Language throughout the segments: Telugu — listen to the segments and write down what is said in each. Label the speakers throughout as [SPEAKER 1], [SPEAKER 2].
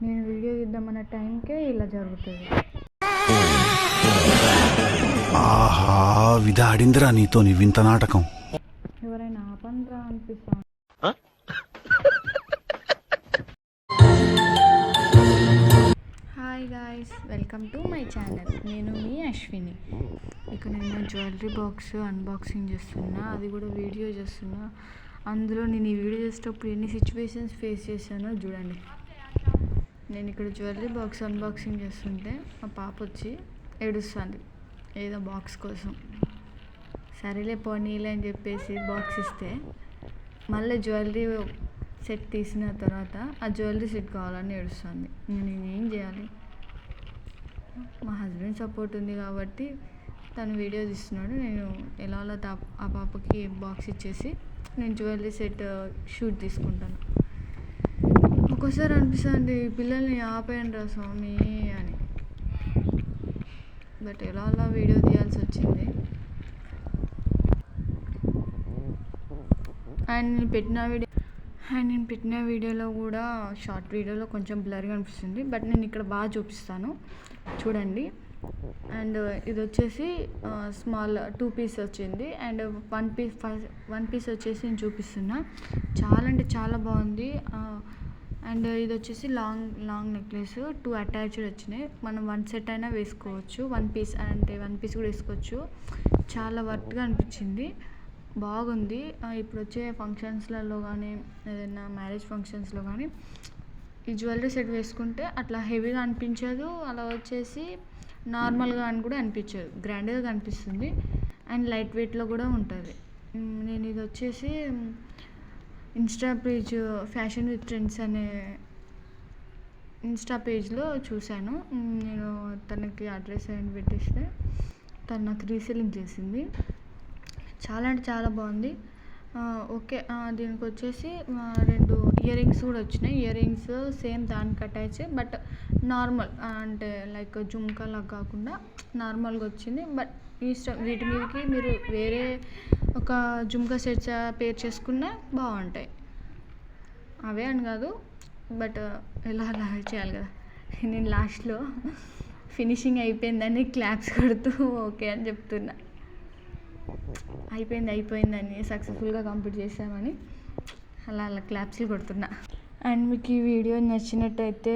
[SPEAKER 1] నేను వీడియో తీద్దామన్న టైంకే ఇలా జరుగుతుంది.
[SPEAKER 2] ఆహా విధాడిందిరా నీతో నీ వింత నాటకం.
[SPEAKER 1] ఎవరైనా ఆపండ్రా అనిపిస్తాను. Hi guys, welcome to my channel. నేను మీ అశ్విని. ఇక్కడ నేను జ్యువెలరీ బాక్స్ అన్బాక్సింగ్ చేస్తున్నా, అది కూడా వీడియో చేస్తున్నా. అందులో నేను ఈ వీడియో చేసేటప్పుడు ఎన్ని సిచ్యువేషన్స్ ఫేస్ చేశానో చూడండి. నేను ఇక్కడ జ్యువెలరీ బాక్స్ అన్బాక్సింగ్ చేస్తుంటే మా పాప వచ్చి ఏడుస్తుంది ఏదో బాక్స్ కోసం. సరేలే పోనీలే అని చెప్పేసి బాక్స్ ఇస్తే మళ్ళీ జ్యువెలరీ సెట్ తీసిన తర్వాత ఆ జ్యువెలరీ సెట్ కావాలని ఏడుస్తుంది. నేను ఏం చేయాలి? మా హస్బెండ్ సపోర్ట్ ఉంది కాబట్టి తను వీడియో తీస్తున్నాడు. నేను ఎలా ఆ పాపకి బాక్స్ ఇచ్చేసి నేను జ్యువెలరీ సెట్ షూట్ తీసుకుంటాను. ఒక్కోసారి అనిపిస్తుంది పిల్లల్ని ఆపేయండి రా స్వామి అని. బట్ ఎలా వీడియో తీయాల్సి వచ్చింది. అండ్ నేను పెట్టిన వీడియోలో కూడా షార్ట్ వీడియోలో కొంచెం బ్లర్గా అనిపిస్తుంది, బట్ నేను ఇక్కడ బాగా చూపిస్తాను చూడండి. అండ్ ఇది వచ్చేసి స్మాల్ 2 పీస్ వచ్చింది. అండ్ 1 పీస్ వచ్చేసి నేను చూపిస్తున్నా. చాలా అంటే చాలా బాగుంది. అండ్ ఇది వచ్చేసి లాంగ్ నెక్లెస్ 2 అటాచ్డ్ వచ్చినాయి. మనం 1 సెట్ అయినా వేసుకోవచ్చు. 1 పీస్ కూడా వేసుకోవచ్చు. చాలా వర్త్గా అనిపించింది, బాగుంది. ఇప్పుడు వచ్చే ఫంక్షన్స్లలో కానీ ఏదైనా మ్యారేజ్ ఫంక్షన్స్లో కానీ ఈ జ్యువెలరీ సెట్ వేసుకుంటే అట్లా హెవీగా అనిపించదు, అలా వచ్చేసి నార్మల్గా అని కూడా అనిపించదు, గ్రాండ్గా కనిపిస్తుంది. అండ్ లైట్ వెయిట్లో కూడా ఉంటుంది. నేను ఇది వచ్చేసి Insta page fashion with trends అనే ఇన్స్టా పేజ్లో చూశాను. నేను తనకి అడ్రస్ అని పెట్టేస్తే తను నాకు రీసెల్లింగ్ చేసింది. చాలా అంటే చాలా బాగుంది. ఓకే, దీనికి వచ్చేసి 2 ఇయర్ రింగ్స్ కూడా వచ్చినాయి. ఇయర్ రింగ్స్ సేమ్ దానికి అటాచ్, బట్ నార్మల్ అంటే లైక్ జుమ్కాలా కాకుండా నార్మల్గా వచ్చింది. బట్ వీటి మీదకి మీరు వేరే ఒక జుమ్కా సెట్స్ పేర్ చేసుకున్నా బాగుంటాయి. అవే అని కాదు, బట్ ఎలా చేయాలి కదా. నేను లాస్ట్లో ఫినిషింగ్ అయిపోయిందని క్లాప్స్ కొడుతూ ఓకే అని చెప్తున్నా. అయిపోయిందని సక్సెస్ఫుల్గా కంప్లీట్ చేసామని అలా క్లాప్స్లు కొడుతున్నా. అండ్ మీకు ఈ వీడియో నచ్చినట్టయితే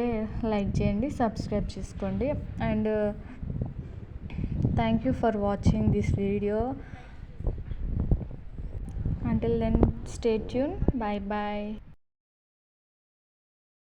[SPEAKER 1] లైక్ చేయండి, సబ్స్క్రైబ్ చేసుకోండి. And thank you for watching this video. Until then, stay tuned. Bye bye.